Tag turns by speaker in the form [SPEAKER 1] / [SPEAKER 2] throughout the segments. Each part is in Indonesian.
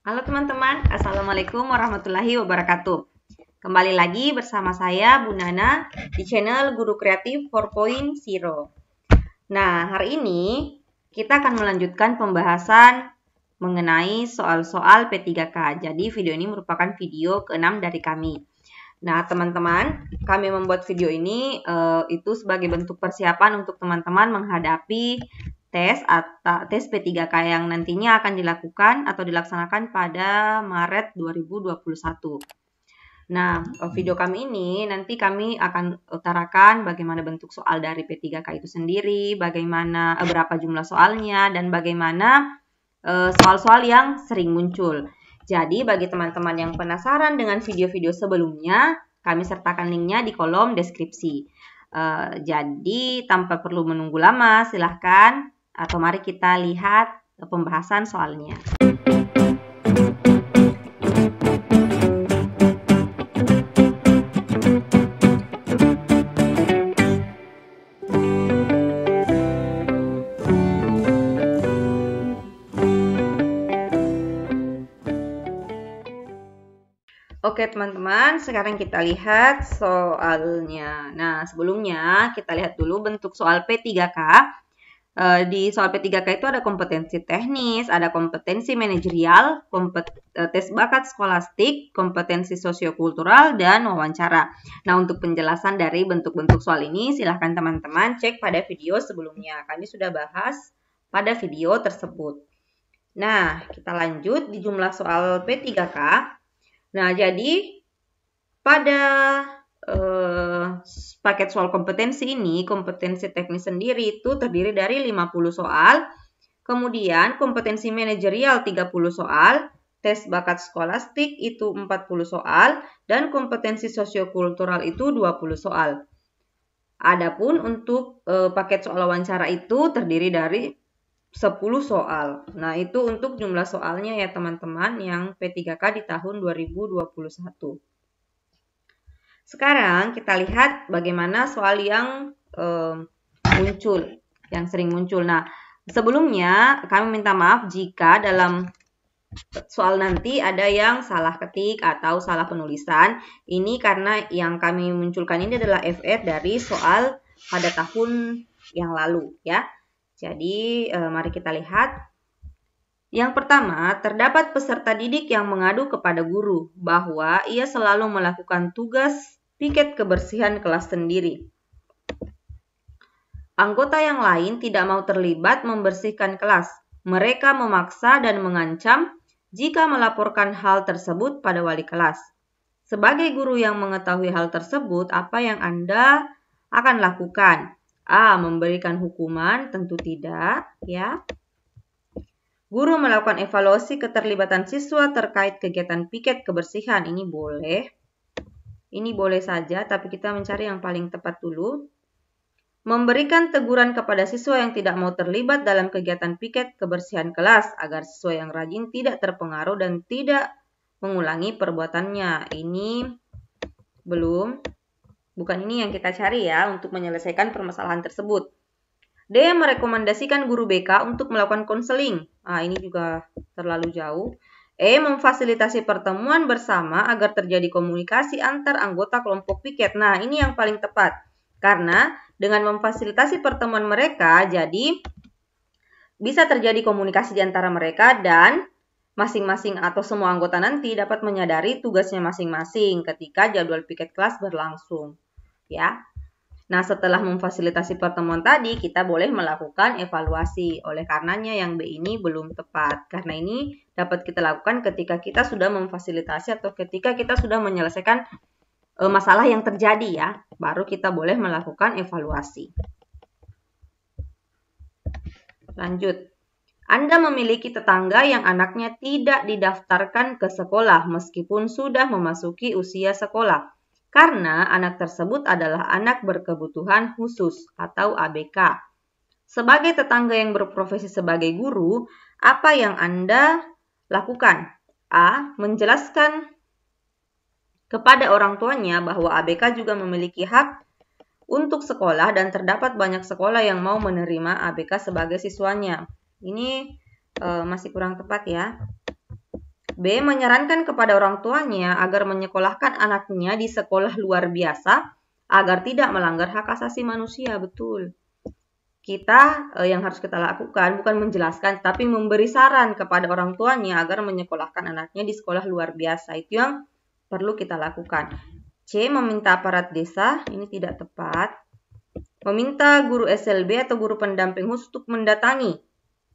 [SPEAKER 1] Halo teman-teman, Assalamualaikum warahmatullahi wabarakatuh. Kembali lagi bersama saya, Bu Nana, di channel Guru Kreatif 4.0. Nah, hari ini kita akan melanjutkan pembahasan mengenai soal-soal P3K. Jadi, video ini merupakan video ke-6 dari kami. Nah, teman-teman, kami membuat video ini itu sebagai bentuk persiapan untuk teman-teman menghadapi tes P3K yang nantinya akan dilakukan atau dilaksanakan pada Maret 2021. Nah, video kami ini nanti kami akan utarakan bagaimana bentuk soal dari P3K itu sendiri, bagaimana berapa jumlah soalnya, dan bagaimana soal-soal yang sering muncul. Jadi, bagi teman-teman yang penasaran dengan video-video sebelumnya, kami sertakan linknya di kolom deskripsi. Jadi, tanpa perlu menunggu lama, silahkan atau mari kita lihat pembahasan soalnya. Oke teman-teman, sekarang kita lihat soalnya. Nah, sebelumnya kita lihat dulu bentuk soal P3K. Di soal P3K itu ada kompetensi teknis, ada kompetensi manajerial, tes bakat skolastik, kompetensi sosiokultural, dan wawancara. Nah, untuk penjelasan dari bentuk-bentuk soal ini, silahkan teman-teman cek pada video sebelumnya. Kami sudah bahas pada video tersebut. Nah, kita lanjut di jumlah soal P3K. Nah, jadi pada paket soal kompetensi ini, kompetensi teknis sendiri itu terdiri dari 50 soal, kemudian kompetensi manajerial 30 soal, tes bakat skolastik itu 40 soal, dan kompetensi sosiokultural itu 20 soal. Adapun untuk paket soal wawancara itu terdiri dari 10 soal. Nah, itu untuk jumlah soalnya ya teman-teman yang P3K di tahun 2021. Sekarang kita lihat bagaimana soal yang muncul, yang sering muncul. Nah, sebelumnya kami minta maaf jika dalam soal nanti ada yang salah ketik atau salah penulisan. Ini karena yang kami munculkan ini adalah FR dari soal pada tahun yang lalu ya. Jadi, mari kita lihat. Yang pertama, terdapat peserta didik yang mengadu kepada guru bahwa ia selalu melakukan tugas piket kebersihan kelas sendiri. Anggota yang lain tidak mau terlibat membersihkan kelas. Mereka memaksa dan mengancam jika melaporkan hal tersebut pada wali kelas. Sebagai guru yang mengetahui hal tersebut, apa yang Anda akan lakukan? A. Memberikan hukuman? Tentu tidak, ya. Guru melakukan evaluasi keterlibatan siswa terkait kegiatan piket kebersihan. Ini boleh. Ini boleh saja, tapi kita mencari yang paling tepat dulu. Memberikan teguran kepada siswa yang tidak mau terlibat dalam kegiatan piket kebersihan kelas agar siswa yang rajin tidak terpengaruh dan tidak mengulangi perbuatannya. Ini belum. Bukan ini yang kita cari ya untuk menyelesaikan permasalahan tersebut. D. Merekomendasikan guru BK untuk melakukan konseling. Nah, ini juga terlalu jauh. E. Memfasilitasi pertemuan bersama agar terjadi komunikasi antar anggota kelompok piket. Nah, ini yang paling tepat. Karena dengan memfasilitasi pertemuan mereka, jadi bisa terjadi komunikasi di antara mereka dan masing-masing atau semua anggota nanti dapat menyadari tugasnya masing-masing ketika jadwal piket kelas berlangsung. Ya. Nah, setelah memfasilitasi pertemuan tadi, kita boleh melakukan evaluasi. Oleh karenanya yang B ini belum tepat. Karena ini dapat kita lakukan ketika kita sudah memfasilitasi atau ketika kita sudah menyelesaikan masalah yang terjadi ya. Baru kita boleh melakukan evaluasi. Lanjut. Anda memiliki tetangga yang anaknya tidak didaftarkan ke sekolah meskipun sudah memasuki usia sekolah. Karena anak tersebut adalah anak berkebutuhan khusus atau ABK. Sebagai tetangga yang berprofesi sebagai guru, apa yang Anda lakukan? A. Menjelaskan kepada orang tuanya bahwa ABK juga memiliki hak untuk sekolah dan terdapat banyak sekolah yang mau menerima ABK sebagai siswanya. Ini masih kurang tepat ya. B. Menyarankan kepada orang tuanya agar menyekolahkan anaknya di sekolah luar biasa agar tidak melanggar hak asasi manusia. Betul. Kita yang harus kita lakukan bukan menjelaskan, tapi memberi saran kepada orang tuanya agar menyekolahkan anaknya di sekolah luar biasa. Itu yang perlu kita lakukan. C. Meminta aparat desa. Ini tidak tepat. Meminta guru SLB atau guru pendamping khusus untuk mendatangi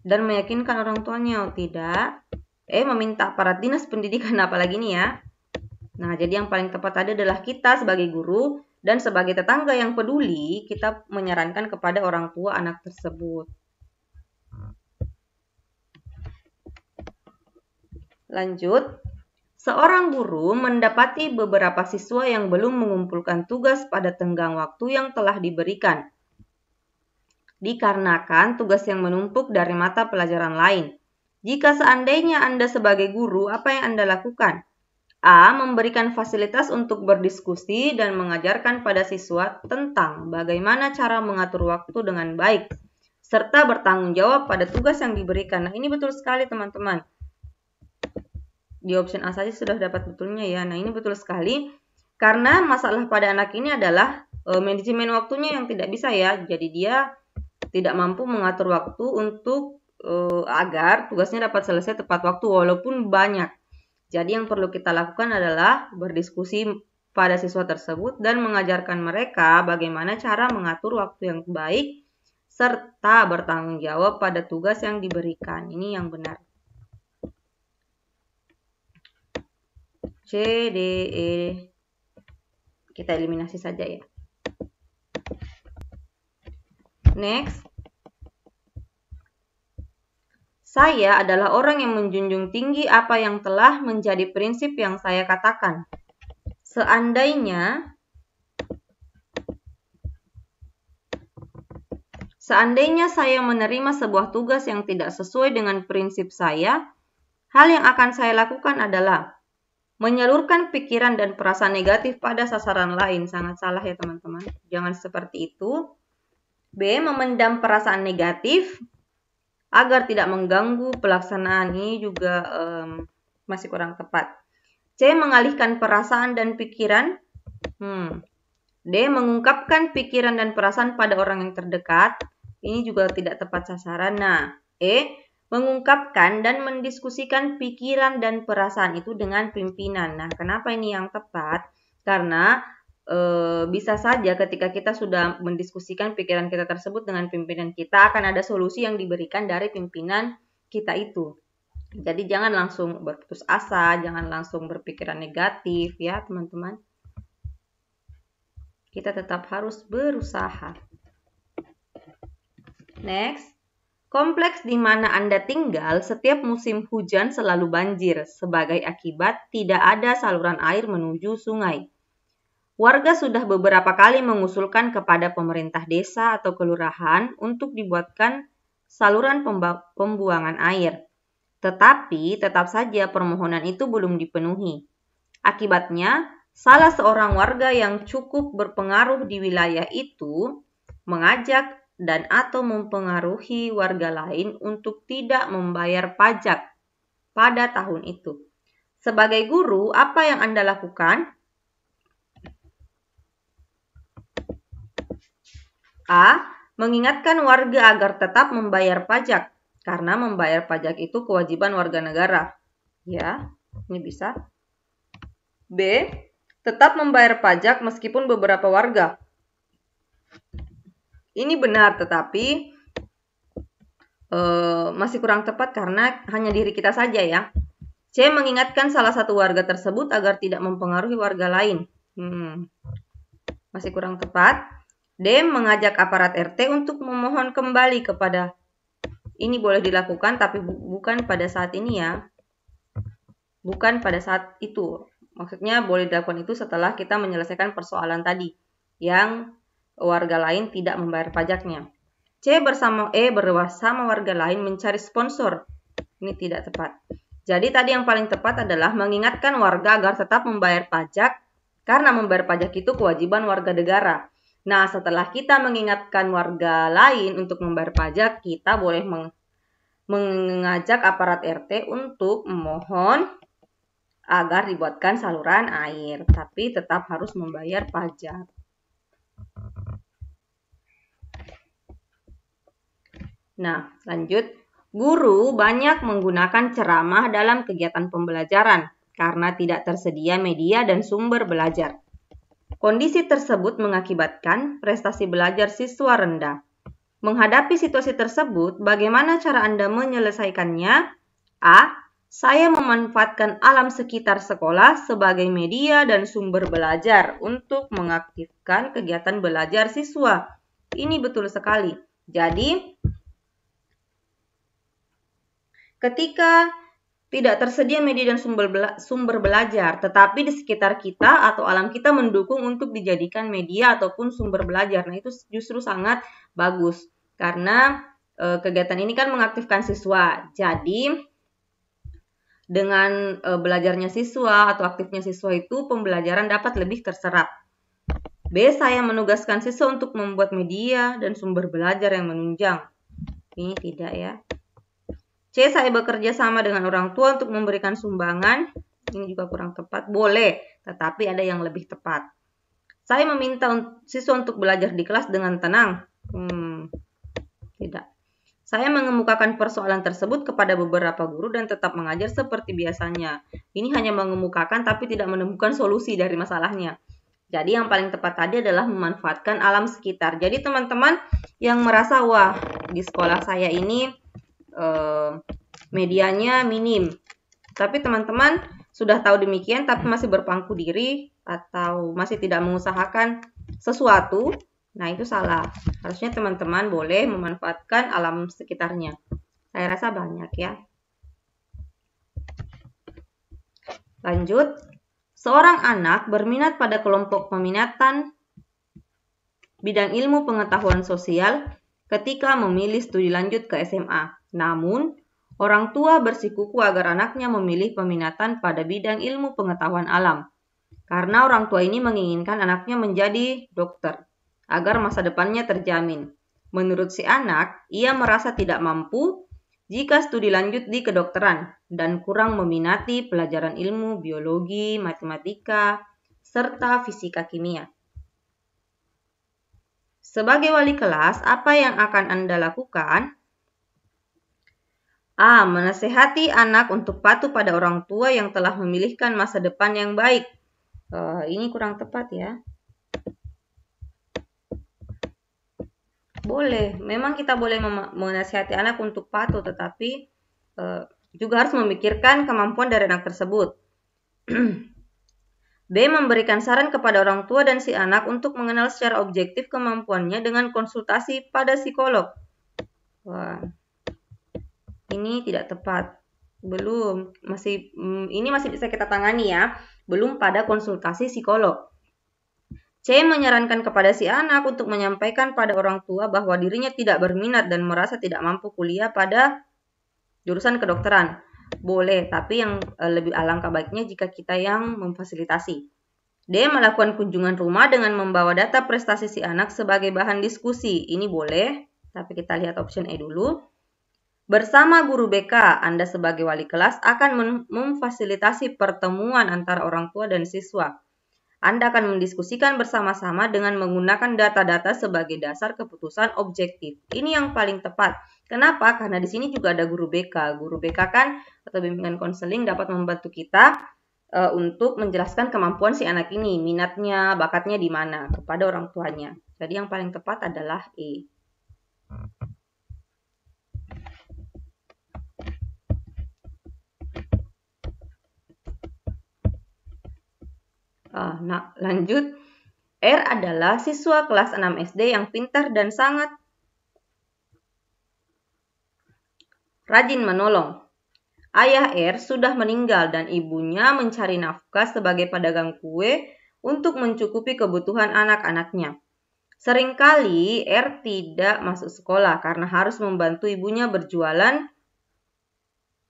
[SPEAKER 1] dan meyakinkan orang tuanya. Oh, tidak. Meminta aparat dinas pendidikan, apalagi ini ya. Nah, jadi yang paling tepat tadi adalah kita sebagai guru dan sebagai tetangga yang peduli, kita menyarankan kepada orang tua anak tersebut. Lanjut. Seorang guru mendapati beberapa siswa yang belum mengumpulkan tugas pada tenggang waktu yang telah diberikan, dikarenakan tugas yang menumpuk dari mata pelajaran lain. Jika seandainya Anda sebagai guru, apa yang Anda lakukan? A. Memberikan fasilitas untuk berdiskusi dan mengajarkan pada siswa tentang bagaimana cara mengatur waktu dengan baik, serta bertanggung jawab pada tugas yang diberikan. Nah, ini betul sekali teman-teman. Di option A saja sudah dapat betulnya ya. Nah, ini betul sekali. Karena masalah pada anak ini adalah manajemen waktunya yang tidak bisa ya. Jadi dia tidak mampu mengatur waktu untuk agar tugasnya dapat selesai tepat waktu walaupun banyak. Jadi yang perlu kita lakukan adalah berdiskusi pada siswa tersebut dan mengajarkan mereka bagaimana cara mengatur waktu yang baik serta bertanggung jawab pada tugas yang diberikan. Ini yang benar. C, D, E. Kita eliminasi saja ya. Next. Saya adalah orang yang menjunjung tinggi apa yang telah menjadi prinsip yang saya katakan. Seandainya saya menerima sebuah tugas yang tidak sesuai dengan prinsip saya, hal yang akan saya lakukan adalah menyalurkan pikiran dan perasaan negatif pada sasaran lain. Sangat salah ya teman-teman. Jangan seperti itu. B. Memendam perasaan negatif agar tidak mengganggu pelaksanaan. Ini juga masih kurang tepat. C. Mengalihkan perasaan dan pikiran. D. Mengungkapkan pikiran dan perasaan pada orang yang terdekat. Ini juga tidak tepat sasaran. Nah, E. Mengungkapkan dan mendiskusikan pikiran dan perasaan itu dengan pimpinan. Nah, kenapa ini yang tepat? Karena bisa saja ketika kita sudah mendiskusikan pikiran kita tersebut dengan pimpinan kita, akan ada solusi yang diberikan dari pimpinan kita itu. Jadi jangan langsung berputus asa, jangan langsung berpikiran negatif ya teman-teman. Kita tetap harus berusaha. Next. Kompleks di mana Anda tinggal setiap musim hujan selalu banjir. Sebagai akibat, tidak ada saluran air menuju sungai. Warga sudah beberapa kali mengusulkan kepada pemerintah desa atau kelurahan untuk dibuatkan saluran pembuangan air. Tetapi tetap saja permohonan itu belum dipenuhi. Akibatnya, salah seorang warga yang cukup berpengaruh di wilayah itu mengajak dan atau mempengaruhi warga lain untuk tidak membayar pajak pada tahun itu. Sebagai guru, apa yang Anda lakukan? A. Mengingatkan warga agar tetap membayar pajak, karena membayar pajak itu kewajiban warga negara. Ya, ini bisa. B. Tetap membayar pajak meskipun beberapa warga. Ini benar, tetapi masih kurang tepat karena hanya diri kita saja ya. C. Mengingatkan salah satu warga tersebut agar tidak mempengaruhi warga lain. Masih kurang tepat. D. Mengajak aparat RT untuk memohon kembali kepada. Ini boleh dilakukan tapi bukan pada saat ini ya. Bukan pada saat itu. Maksudnya boleh dilakukan itu setelah kita menyelesaikan persoalan tadi yang warga lain tidak membayar pajaknya. C. Bersama warga lain mencari sponsor. Ini tidak tepat. Jadi tadi yang paling tepat adalah mengingatkan warga agar tetap membayar pajak karena membayar pajak itu kewajiban warga negara. Nah, setelah kita mengingatkan warga lain untuk membayar pajak, kita boleh mengajak aparat RT untuk memohon agar dibuatkan saluran air, tapi tetap harus membayar pajak. Nah, lanjut. Guru banyak menggunakan ceramah dalam kegiatan pembelajaran karena tidak tersedia media dan sumber belajar. Kondisi tersebut mengakibatkan prestasi belajar siswa rendah. Menghadapi situasi tersebut, bagaimana cara Anda menyelesaikannya? A. Saya memanfaatkan alam sekitar sekolah sebagai media dan sumber belajar untuk mengaktifkan kegiatan belajar siswa. Ini betul sekali. Jadi, ketika tidak tersedia media dan sumber belajar, tetapi di sekitar kita atau alam kita mendukung untuk dijadikan media ataupun sumber belajar. Nah, itu justru sangat bagus karena kegiatan ini kan mengaktifkan siswa. Jadi, dengan belajarnya siswa atau aktifnya siswa itu, pembelajaran dapat lebih terserap. B. Saya menugaskan siswa untuk membuat media dan sumber belajar yang menunjang. Ini tidak ya. C. Saya bekerja sama dengan orang tua untuk memberikan sumbangan. Ini juga kurang tepat. Boleh, tetapi ada yang lebih tepat. Saya meminta siswa untuk belajar di kelas dengan tenang. Tidak. Saya mengemukakan persoalan tersebut kepada beberapa guru dan tetap mengajar seperti biasanya. Ini hanya mengemukakan tapi tidak menemukan solusi dari masalahnya. Jadi yang paling tepat tadi adalah memanfaatkan alam sekitar. Jadi teman-teman yang merasa, wah di sekolah saya ini medianya minim, tapi teman-teman sudah tahu demikian tapi masih berpangku diri atau masih tidak mengusahakan sesuatu, nah itu salah. Harusnya teman-teman boleh memanfaatkan alam sekitarnya. Saya rasa banyak ya. Lanjut, seorang anak berminat pada kelompok peminatan bidang ilmu pengetahuan sosial ketika memilih studi lanjut ke SMA. Namun, orang tua bersikuku agar anaknya memilih peminatan pada bidang ilmu pengetahuan alam. Karena orang tua ini menginginkan anaknya menjadi dokter, agar masa depannya terjamin. Menurut si anak, ia merasa tidak mampu jika studi lanjut di kedokteran dan kurang meminati pelajaran ilmu biologi, matematika, serta fisika kimia. Sebagai wali kelas, apa yang akan Anda lakukan? A. Menasehati anak untuk patuh pada orang tua yang telah memilihkan masa depan yang baik. Ini kurang tepat ya. Boleh, memang kita boleh menasehati anak untuk patuh, tetapi juga harus memikirkan kemampuan dari anak tersebut. B. Memberikan saran kepada orang tua dan si anak untuk mengenal secara objektif kemampuannya dengan konsultasi pada psikolog. Wah. Ini tidak tepat. Belum, ini masih bisa kita tangani ya. Belum pada konsultasi psikolog. C. Menyarankan kepada si anak untuk menyampaikan pada orang tua bahwa dirinya tidak berminat dan merasa tidak mampu kuliah pada jurusan kedokteran. Boleh, tapi yang lebih alangkah baiknya jika kita yang memfasilitasi. D. Melakukan kunjungan rumah dengan membawa data prestasi si anak sebagai bahan diskusi. Ini boleh, tapi kita lihat option E dulu. Bersama guru BK, Anda sebagai wali kelas akan memfasilitasi pertemuan antara orang tua dan siswa. Anda akan mendiskusikan bersama-sama dengan menggunakan data-data sebagai dasar keputusan objektif. Ini yang paling tepat. Kenapa? Karena di sini juga ada guru BK. Guru BK kan atau bimbingan konseling dapat membantu kita untuk menjelaskan kemampuan si anak ini, minatnya, bakatnya di mana kepada orang tuanya. Jadi yang paling tepat adalah E. Nah, lanjut. R adalah siswa kelas 6 SD yang pintar dan sangat rajin menolong. Ayah R sudah meninggal dan ibunya mencari nafkah sebagai pedagang kue untuk mencukupi kebutuhan anak-anaknya. Seringkali R tidak masuk sekolah karena harus membantu ibunya berjualan.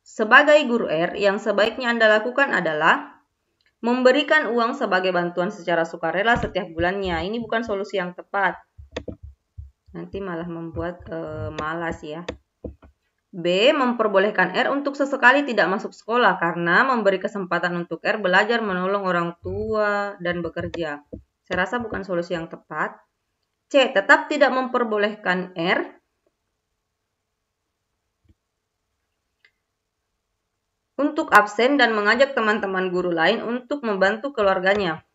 [SPEAKER 1] Sebagai guru R, yang sebaiknya Anda lakukan adalah memberikan uang sebagai bantuan secara sukarela setiap bulannya. Ini bukan solusi yang tepat. Nanti malah membuat malas ya. B. Memperbolehkan R untuk sesekali tidak masuk sekolah karena memberi kesempatan untuk R belajar menolong orang tua dan bekerja. Saya rasa bukan solusi yang tepat. C. Tetap tidak memperbolehkan R untuk absen dan mengajak teman-teman guru lain untuk membantu keluarganya.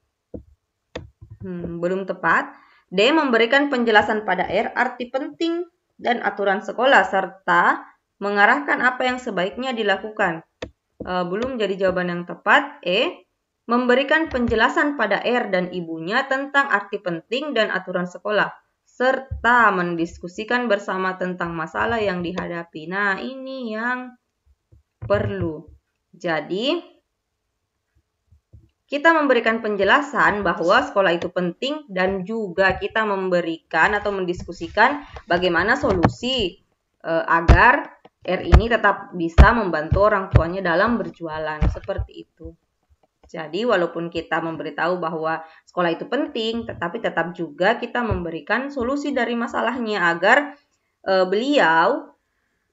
[SPEAKER 1] Belum tepat. D. Memberikan penjelasan pada R arti penting dan aturan sekolah serta mengarahkan apa yang sebaiknya dilakukan. Belum jadi jawaban yang tepat. E. Memberikan penjelasan pada R dan ibunya tentang arti penting dan aturan sekolah serta mendiskusikan bersama tentang masalah yang dihadapi. Nah, ini yang perlu. Jadi, kita memberikan penjelasan bahwa sekolah itu penting dan juga kita memberikan atau mendiskusikan bagaimana solusi agar R ini tetap bisa membantu orang tuanya dalam berjualan. Seperti itu. Jadi, walaupun kita memberitahu bahwa sekolah itu penting, tetapi tetap juga kita memberikan solusi dari masalahnya agar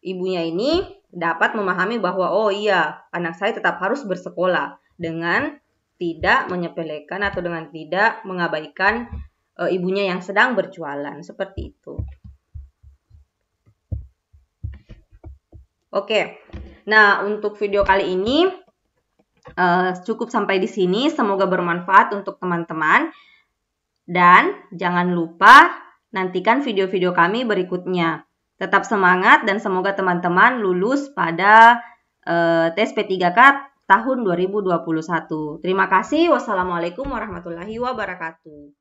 [SPEAKER 1] ibunya ini dapat memahami bahwa oh iya, anak saya tetap harus bersekolah dengan tidak menyepelekan atau dengan tidak mengabaikan ibunya yang sedang berjualan. Seperti itu. Oke, nah untuk video kali ini cukup sampai di sini. Semoga bermanfaat untuk teman-teman. Dan jangan lupa nantikan video-video kami berikutnya. Tetap semangat dan semoga teman-teman lulus pada tes P3K tahun 2021. Terima kasih. Wassalamualaikum warahmatullahi wabarakatuh.